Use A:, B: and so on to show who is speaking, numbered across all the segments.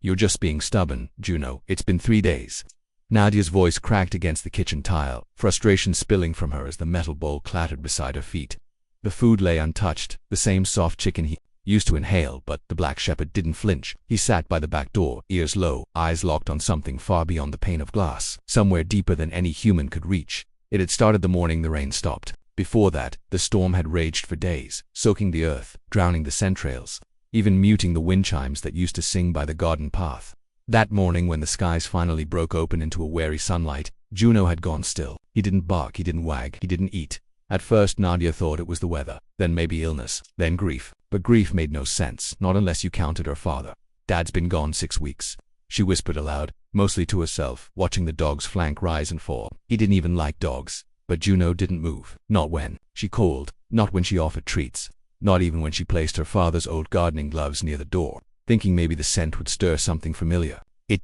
A: You're just being stubborn, Juno. It's been 3 days. Nadia's voice cracked against the kitchen tile, frustration spilling from her as the metal bowl clattered beside her feet. The food lay untouched, the same soft chicken he used to inhale, but the black shepherd didn't flinch. He sat by the back door, ears low, eyes locked on something far beyond the pane of glass, somewhere deeper than any human could reach. It had started the morning the rain stopped. Before that, the storm had raged for days, soaking the earth, drowning the centrales, even muting the wind chimes that used to sing by the garden path. That morning, when the skies finally broke open into a wary sunlight, Juno had gone still. He didn't bark, he didn't wag, he didn't eat. At first Nadia thought it was the weather, then maybe illness, then grief. But grief made no sense, not unless you counted her father. Dad's been gone 6 weeks. She whispered aloud, mostly to herself, watching the dog's flank rise and fall. He didn't even like dogs. But Juno didn't move. Not when she called, not when she offered treats, not even when she placed her father's old gardening gloves near the door, thinking maybe the scent would stir something familiar. T.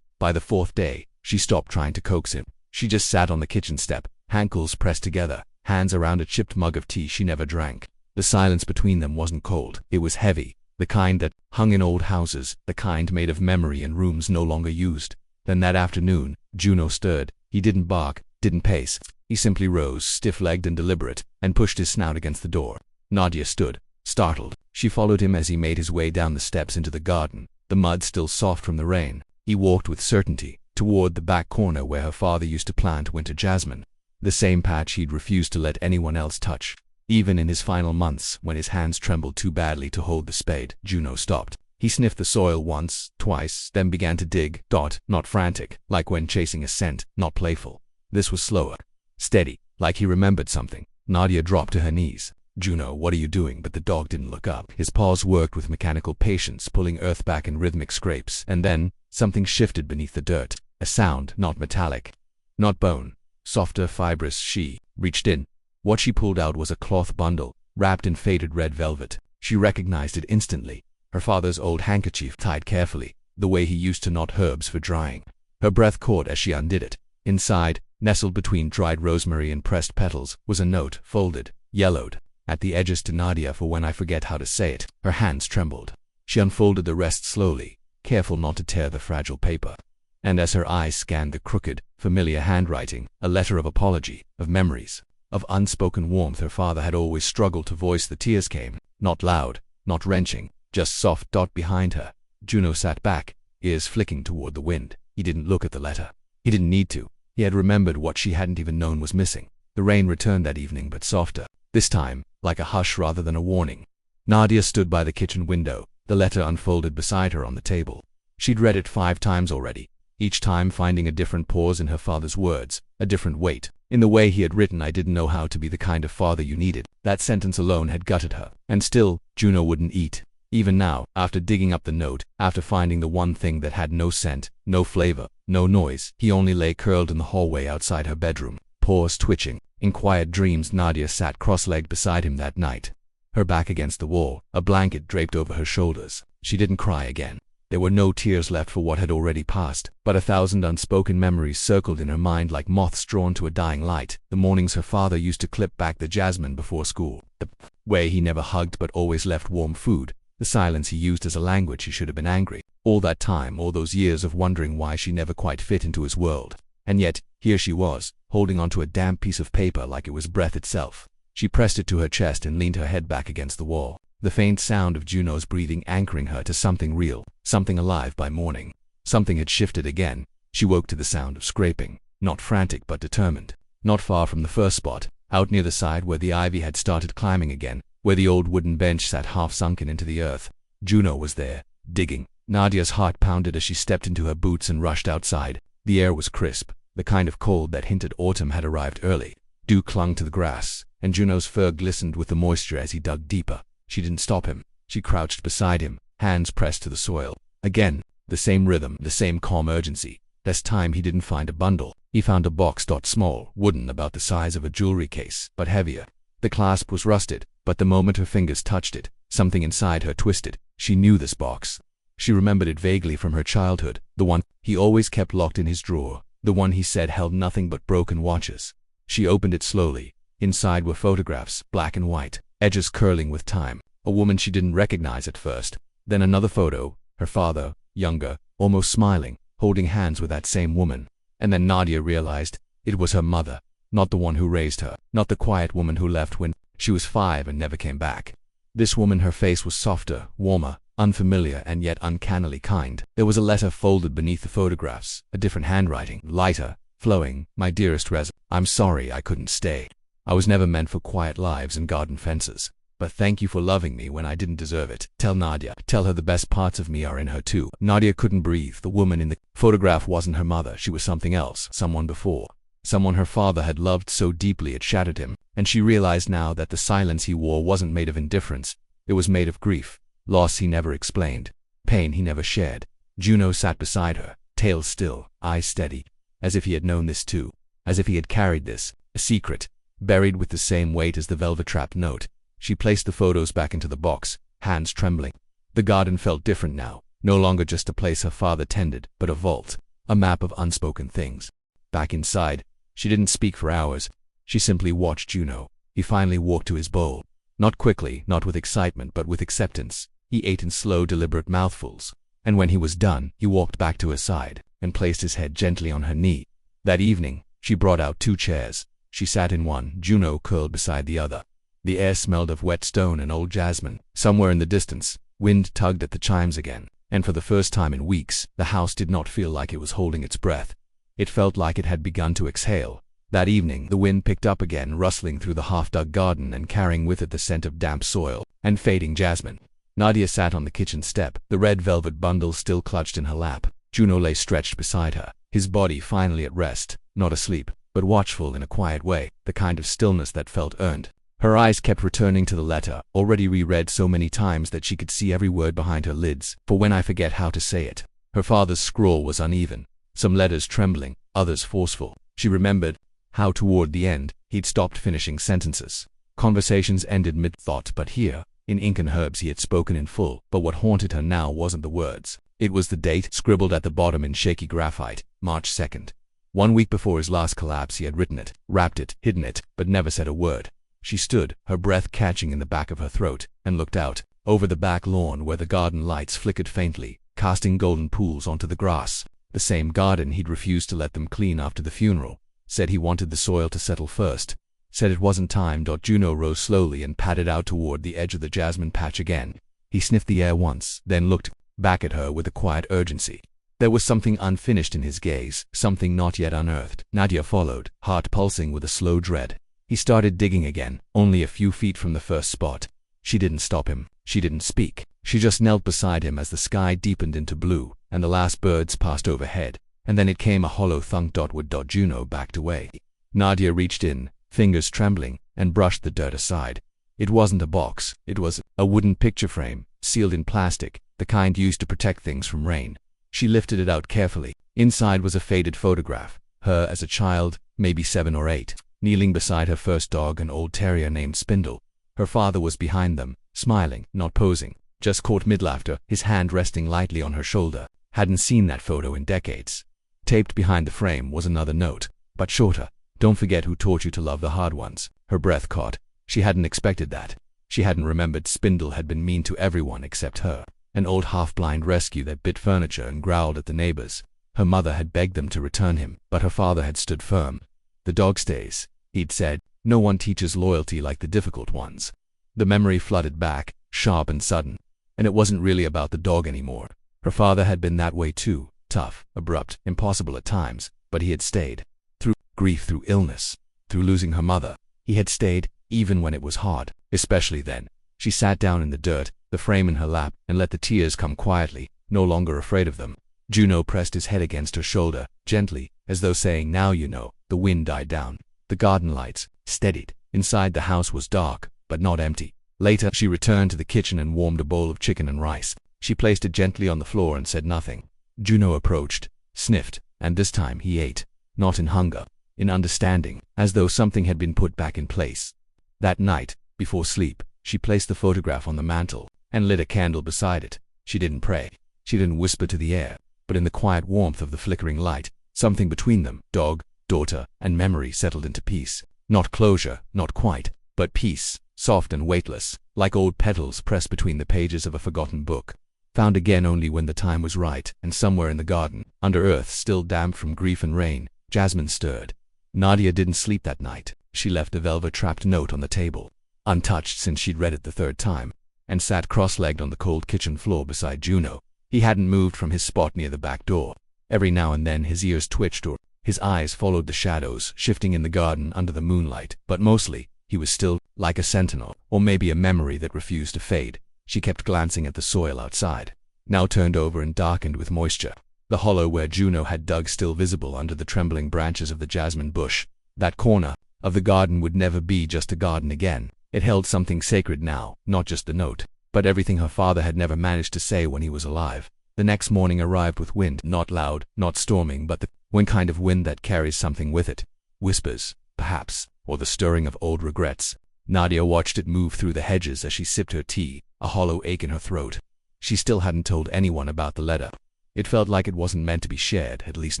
A: By the 4th day, she stopped trying to coax him. She just sat on the kitchen step, ankles pressed together, hands around a chipped mug of tea she never drank. The silence between them wasn't cold, it was heavy, the kind that hung in old houses, the kind made of memory in rooms no longer used. Then that afternoon, Juno stirred. He didn't bark, didn't pace. He simply rose, stiff-legged and deliberate, and pushed his snout against the door. Nadia stood, startled. She followed him as he made his way down the steps into the garden, the mud still soft from the rain. He walked with certainty, toward the back corner where her father used to plant winter jasmine, the same patch he'd refused to let anyone else touch. Even in his final months, when his hands trembled too badly to hold the spade, Juno stopped. He sniffed the soil once, twice, then began to dig. Not frantic, like when chasing a scent, not playful. This was slower, steady, like he remembered something. Nadia dropped to her knees. Juno, what are you doing? But the dog didn't look up. His paws worked with mechanical patience, pulling earth back in rhythmic scrapes. And then, something shifted beneath the dirt. A sound, not metallic, not bone, softer, fibrous. She reached in. What she pulled out was a cloth bundle, wrapped in faded red velvet. She recognized it instantly. Her father's old handkerchief, tied carefully, the way he used to knot herbs for drying. Her breath caught as she undid it. Inside, nestled between dried rosemary and pressed petals, was a note, folded, yellowed, at the edges to Nadia for when I forget how to say it. Her hands trembled. She unfolded the rest slowly, careful not to tear the fragile paper. And as her eyes scanned the crooked, familiar handwriting, a letter of apology, of memories, of unspoken warmth her father had always struggled to voice. The tears came, not loud, not wrenching, just soft. Behind her, Juno sat back, ears flicking toward the wind. He didn't look at the letter. He didn't need to. He had remembered what she hadn't even known was missing. The rain returned that evening, but softer. This time, like a hush rather than a warning. Nadia stood by the kitchen window, the letter unfolded beside her on the table. She'd read it 5 times already, each time finding a different pause in her father's words, a different weight. In the way he had written, I didn't know how to be the kind of father you needed. That sentence alone had gutted her. And still, Juno wouldn't eat. Even now, after digging up the note, after finding the one thing that had no scent, no flavor, no noise, he only lay curled in the hallway outside her bedroom, paws twitching. In quiet dreams, Nadia sat cross-legged beside him that night, her back against the wall, a blanket draped over her shoulders. She didn't cry again. There were no tears left for what had already passed, but 1,000 unspoken memories circled in her mind like moths drawn to a dying light. The mornings her father used to clip back the jasmine before school, the way he never hugged but always left warm food, the silence he used as a language. He should have been angry. All that time, all those years of wondering why she never quite fit into his world. And yet, here she was, holding onto a damp piece of paper like it was breath itself. She pressed it to her chest and leaned her head back against the wall, the faint sound of Juno's breathing anchoring her to something real, something alive. By morning, something had shifted again. She woke to the sound of scraping, not frantic but determined. Not far from the first spot, out near the side where the ivy had started climbing again, where the old wooden bench sat half sunken into the earth, Juno was there, digging. Nadia's heart pounded as she stepped into her boots and rushed outside. The air was crisp, the kind of cold that hinted autumn had arrived early. Dew clung to the grass, and Juno's fur glistened with the moisture as he dug deeper. She didn't stop him. She crouched beside him, hands pressed to the soil. Again, the same rhythm, the same calm urgency. This time he didn't find a bundle. He found a box. Small, wooden, about the size of a jewelry case, but heavier. The clasp was rusted, but the moment her fingers touched it, something inside her twisted. She knew this box. She remembered it vaguely from her childhood, the one he always kept locked in his drawer, the one he said held nothing but broken watches. She opened it slowly. Inside were photographs, black and white, edges curling with time. A woman she didn't recognize at first. Then another photo, Her father, younger, almost smiling, holding hands with that same woman. And then Nadia realized it was her mother, not the one who raised her, not the quiet woman who left when she was 5 and never came back. This woman, her face was softer, warmer, unfamiliar, and yet uncannily kind. There was a letter folded beneath the photographs, a different handwriting, lighter, flowing. My dearest Reza, I'm sorry I couldn't stay. I was never meant for quiet lives and garden fences. But thank you for loving me when I didn't deserve it. Tell Nadia. Tell her the best parts of me are in her too. Nadia couldn't breathe. The woman in the photograph wasn't her mother. She was something else, someone before. Someone her father had loved so deeply it shattered him. And she realized now that the silence he wore wasn't made of indifference. It was made of grief. Loss he never explained. Pain he never shared. Juno sat beside her, tail still, eyes steady, as if he had known this too. As if he had carried this, a secret, buried with the same weight as the velvet-wrapped note. She placed the photos back into the box, hands trembling. The garden felt different now, no longer just a place her father tended, but a vault, a map of unspoken things. Back inside, she didn't speak for hours. She simply watched Juno. He finally walked to his bowl. Not quickly, not with excitement, but with acceptance. He ate in slow, deliberate mouthfuls. And when he was done, he walked back to her side and placed his head gently on her knee. That evening, she brought out 2 chairs. She sat in one, Juno curled beside the other. The air smelled of wet stone and old jasmine. Somewhere in the distance, wind tugged at the chimes again, and for the first time in weeks, the house did not feel like it was holding its breath. It felt like it had begun to exhale. That evening, the wind picked up again, rustling through the half-dug garden and carrying with it the scent of damp soil and fading jasmine. Nadia sat on the kitchen step, the red velvet bundle still clutched in her lap. Juno lay stretched beside her, his body finally at rest, not asleep, but watchful in a quiet way, the kind of stillness that felt earned. Her eyes kept returning to the letter, already reread so many times that she could see every word behind her lids. For when I forget how to say it. Her father's scrawl was uneven, some letters trembling, others forceful. She remembered how toward the end, he'd stopped finishing sentences. Conversations ended mid-thought, but here, in ink and herbs, he had spoken in full. But what haunted her now wasn't the words. It was the date, scribbled at the bottom in shaky graphite, March 2nd. 1 week before his last collapse, he had written it, wrapped it, hidden it, but never said a word. She stood, her breath catching in the back of her throat, and looked out, over the back lawn where the garden lights flickered faintly, casting golden pools onto the grass. The same garden he'd refused to let them clean after the funeral. Said he wanted the soil to settle first. Said it wasn't time. Juno rose slowly and padded out toward the edge of the jasmine patch again. He sniffed the air once, then looked back at her with a quiet urgency. There was something unfinished in his gaze, something not yet unearthed. Nadia followed, heart pulsing with a slow dread. He started digging again, only a few feet from the first spot. She didn't stop him. She didn't speak. She just knelt beside him as the sky deepened into blue, and the last birds passed overhead. And then it came a hollow thunk. Would Juno backed away. Nadia reached in, fingers trembling, and brushed the dirt aside. It wasn't a box. It was a wooden picture frame, sealed in plastic, the kind used to protect things from rain. She lifted it out carefully. Inside was a faded photograph. Her as a child, maybe 7 or 8. Kneeling beside her first dog, an old terrier named Spindle. Her father was behind them, smiling, not posing, just caught mid-laughter, his hand resting lightly on her shoulder. Hadn't seen that photo in decades. Taped behind the frame was another note, but shorter. Don't forget who taught you to love the hard ones. Her breath caught. She hadn't expected that. She hadn't remembered Spindle had been mean to everyone except her. An old half-blind rescue that bit furniture and growled at the neighbors. Her mother had begged them to return him, but her father had stood firm. The dog stays, he'd said. No one teaches loyalty like the difficult ones. The memory flooded back, sharp and sudden. And it wasn't really about the dog anymore. Her father had been that way too, tough, abrupt, impossible at times, but he had stayed. Through grief, through illness, through losing her mother. He had stayed, even when it was hard, especially then. She sat down in the dirt, the frame in her lap, and let the tears come quietly, no longer afraid of them. Juno pressed his head against her shoulder, gently, as though saying, now you know. The wind died down. The garden lights steadied. Inside the house was dark, but not empty. Later, she returned to the kitchen and warmed a bowl of chicken and rice. She placed it gently on the floor and said nothing. Juno approached, sniffed, and this time he ate. Not in hunger, in understanding, as though something had been put back in place. That night, before sleep, she placed the photograph on the mantel and lit a candle beside it. She didn't pray. She didn't whisper to the air, but in the quiet warmth of the flickering light, something between them, dog, daughter, and memory settled into peace. Not closure, not quite, but peace, soft and weightless, like old petals pressed between the pages of a forgotten book. found again only when the time was right, and somewhere in the garden, under earth still damp from grief and rain, Jasmine stirred. Nadia didn't sleep that night. She left a velvet-wrapped note on the table, untouched since she'd read it the third time, and sat cross-legged on the cold kitchen floor beside Juno. He hadn't moved from his spot near the back door. Every now and then his ears twitched or his eyes followed the shadows shifting in the garden under the moonlight, but mostly he was still, like a sentinel, or maybe a memory that refused to fade. She kept glancing at the soil outside, now turned over and darkened with moisture. The hollow where Juno had dug still visible under the trembling branches of the jasmine bush. That corner of the garden would never be just a garden again. It held something sacred now, not just the note, but everything her father had never managed to say when he was alive. The next morning arrived with wind, not loud, not storming, but the one kind of wind that carries something with it. Whispers, perhaps, or the stirring of old regrets. Nadia watched it move through the hedges as she sipped her tea, a hollow ache in her throat. She still hadn't told anyone about the letter. It felt like it wasn't meant to be shared, at least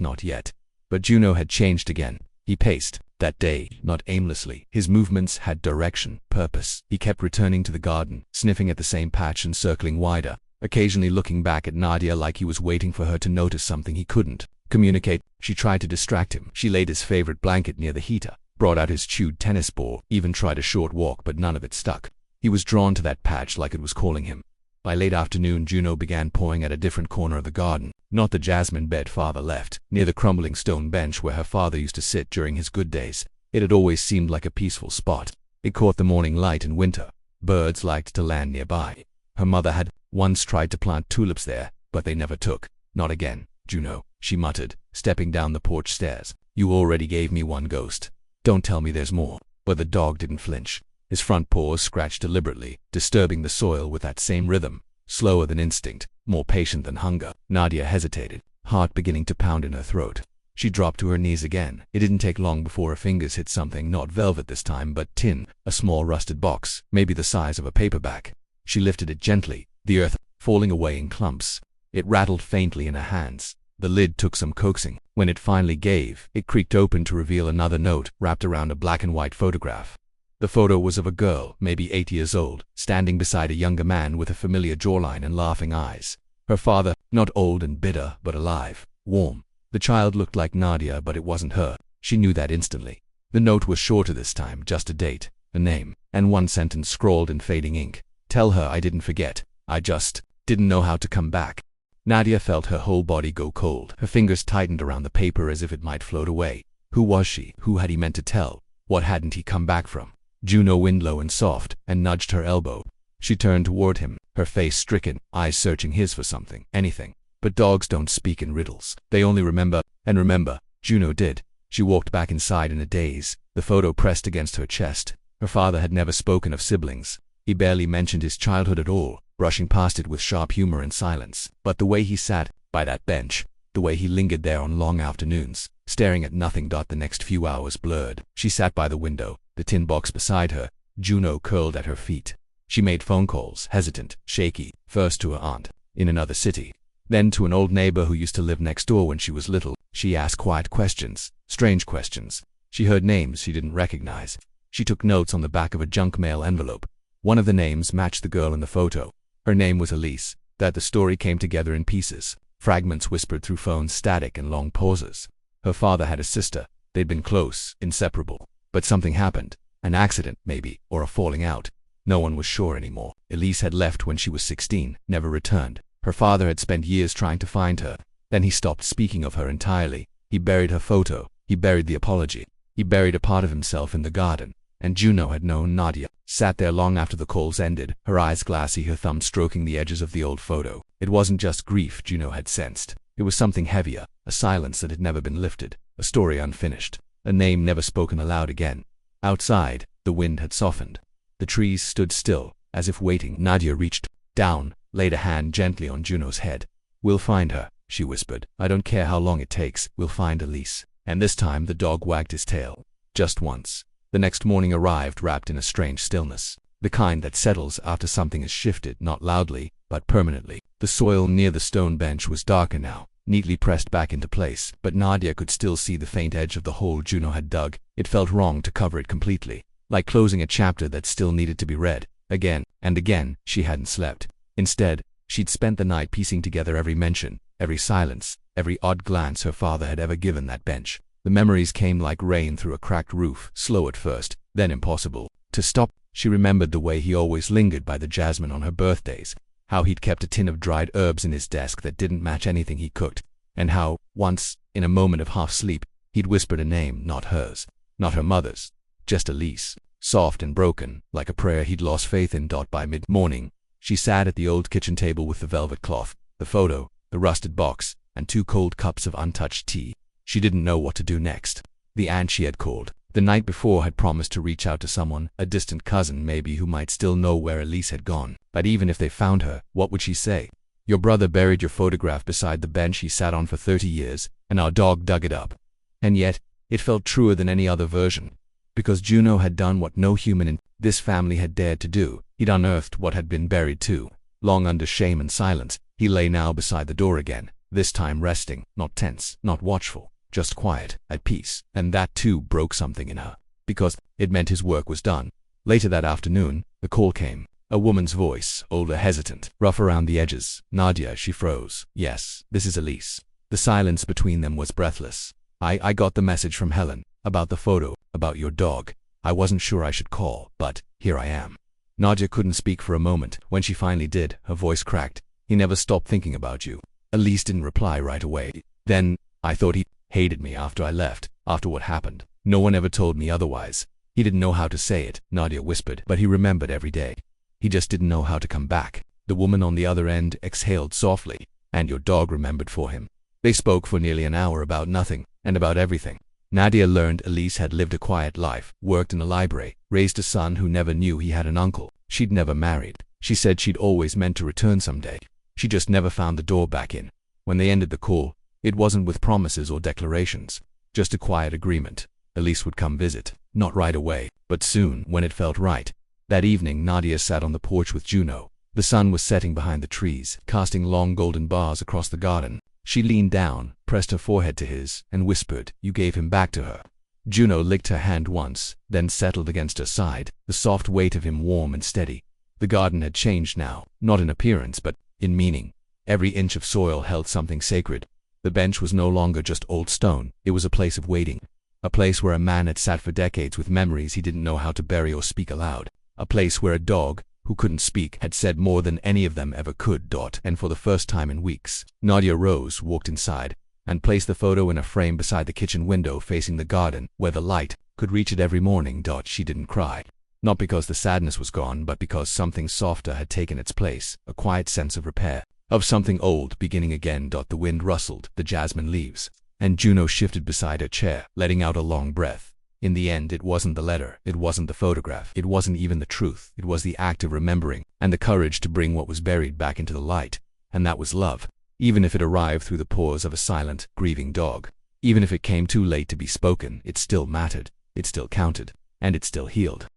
A: not yet. But Juno had changed again. He paced, that day, not aimlessly. His movements had direction, purpose. He kept returning to the garden, sniffing at the same patch and circling wider, occasionally looking back at Nadia like he was waiting for her to notice something he couldn't communicate. She tried to distract him. She laid his favorite blanket near the heater, brought out his chewed tennis ball, even tried a short walk, but none of it stuck. He was drawn to that patch like it was calling him. By late afternoon, Juno began pawing at a different corner of the garden, not the jasmine bed father left, near the crumbling stone bench where her father used to sit during his good days. It had always seemed like a peaceful spot. It caught the morning light in winter. Birds liked to land nearby. Her mother had once tried to plant tulips there, but they never took. Not again, Juno, she muttered, stepping down the porch stairs. You already gave me one ghost. Don't tell me there's more. But the dog didn't flinch. His front paws scratched deliberately, disturbing the soil with that same rhythm, slower than instinct, more patient than hunger. Nadia hesitated, heart beginning to pound in her throat. She dropped to her knees again. It didn't take long before her fingers hit something, not velvet this time, but tin, a small rusted box, maybe the size of a paperback. She lifted it gently, the earth falling away in clumps. It rattled faintly in her hands. The lid took some coaxing. When it finally gave, it creaked open to reveal another note wrapped around a black and white photograph. The photo was of a girl, maybe 8 years old, standing beside a younger man with a familiar jawline and laughing eyes. Her father, not old and bitter, but alive, warm. The child looked like Nadia, but it wasn't her. She knew that instantly. The note was shorter this time, just a date, a name, and one sentence scrawled in fading ink. Tell her I didn't forget. I just didn't know how to come back. Nadia felt her whole body go cold. Her fingers tightened around the paper as if it might float away. Who was she? Who had he meant to tell? What hadn't he come back from? Juno wind low and soft, and nudged her elbow. She turned toward him, her face stricken, eyes searching his for something, anything. But dogs don't speak in riddles. They only remember, and remember, Juno did. She walked back inside in a daze, the photo pressed against her chest. Her father had never spoken of siblings. He barely mentioned his childhood at all, brushing past it with sharp humor and silence. But the way he sat by that bench, the way he lingered there on long afternoons, staring at nothing. The next few hours blurred. She sat by the window, the tin box beside her, Juno curled at her feet. She made phone calls, hesitant, shaky, first to her aunt, in another city, then to an old neighbor who used to live next door when she was little. She asked quiet questions, strange questions. She heard names she didn't recognize. She took notes on the back of a junk mail envelope. One of the names matched the girl in the photo. Her name was Elise. That the story came together in pieces, fragments whispered through phone static and long pauses. Her father had a sister. They'd been close, inseparable. But something happened. An accident, maybe, or a falling out. No one was sure anymore. Elise had left when she was 16, never returned. Her father had spent years trying to find her. Then he stopped speaking of her entirely. He buried her photo. He buried the apology. He buried a part of himself in the garden. And Juno had known Nadia. Sat there long after the calls ended, her eyes glassy, her thumb stroking the edges of the old photo. It wasn't just grief Juno had sensed. It was something heavier, a silence that had never been lifted, a story unfinished, a name never spoken aloud again. Outside, the wind had softened. The trees stood still, as if waiting. Nadia reached down, laid a hand gently on Juno's head. We'll find her, she whispered. I don't care how long it takes, we'll find Elise. And this time the dog wagged his tail. Just once. The next morning arrived wrapped in a strange stillness, the kind that settles after something has shifted, not loudly, but permanently. The soil near the stone bench was darker now, neatly pressed back into place, but Nadia could still see the faint edge of the hole Juno had dug. It felt wrong to cover it completely, like closing a chapter that still needed to be read. Again and again, she hadn't slept. Instead, She'd spent the night piecing together every mention, every silence, every odd glance her father had ever given that bench. The memories came like rain through a cracked roof, slow at first, then impossible to stop. She remembered the way he always lingered by the jasmine on her birthdays, how he'd kept a tin of dried herbs in his desk that didn't match anything he cooked, and how, once, in a moment of half-sleep, he'd whispered a name, not hers, not her mother's, just Elise, soft and broken, like a prayer he'd lost faith in. By mid-morning, she sat at the old kitchen table with the velvet cloth, the photo, the rusted box, and 2 cold cups of untouched tea. She didn't know what to do next. The aunt she had called the night before had promised to reach out to someone, a distant cousin maybe, who might still know where Elise had gone. But even if they found her, what would she say? Your brother buried your photograph beside the bench he sat on for 30 years, and our dog dug it up. And yet, it felt truer than any other version. Because Juno had done what no human in this family had dared to do. He'd unearthed what had been buried too. Long under shame and silence, he lay now beside the door again, this time resting, not tense, not watchful, just quiet, at peace. And that too broke something in her, because it meant his work was done. Later that afternoon, the call came. A woman's voice, older, hesitant, rough around the edges. Nadia, she froze. Yes, this is Elise. The silence between them was breathless. I got the message from Helen, about the photo, about your dog. I wasn't sure I should call, but here I am. Nadia couldn't speak for a moment. When she finally did, her voice cracked. He never stopped thinking about you. Elise didn't reply right away. Then, I thought he hated me after I left, after what happened. No one ever told me otherwise. He didn't know how to say it, Nadia whispered, but he remembered every day. He just didn't know how to come back. The woman on the other end exhaled softly, and your dog remembered for him. They spoke for nearly an hour about nothing, and about everything. Nadia learned Elise had lived a quiet life, worked in a library, raised a son who never knew he had an uncle. She'd never married. She said she'd always meant to return someday. She just never found the door back in. When they ended the call, it wasn't with promises or declarations, just a quiet agreement. Elise would come visit, not right away, but soon, when it felt right. That evening, Nadia sat on the porch with Juno. The sun was setting behind the trees, casting long golden bars across the garden. She leaned down, pressed her forehead to his, and whispered, "You gave him back to her." Juno licked her hand once, then settled against her side, the soft weight of him warm and steady. The garden had changed now, not in appearance, but in meaning. Every inch of soil held something sacred. The bench was no longer just old stone, it was a place of waiting. A place where a man had sat for decades with memories he didn't know how to bury or speak aloud. A place where a dog, who couldn't speak, had said more than any of them ever could. And for the first time in weeks, Nadia rose, walked inside, and placed the photo in a frame beside the kitchen window facing the garden, where the light could reach it every morning. She didn't cry. Not because the sadness was gone, but because something softer had taken its place, a quiet sense of repair, of something old beginning again. The wind rustled the jasmine leaves, and Juno shifted beside her chair, letting out a long breath. In the end, it wasn't the letter, it wasn't the photograph, it wasn't even the truth. It was the act of remembering, and the courage to bring what was buried back into the light. And that was love. Even if it arrived through the pores of a silent, grieving dog. Even if it came too late to be spoken, it still mattered, it still counted, and it still healed.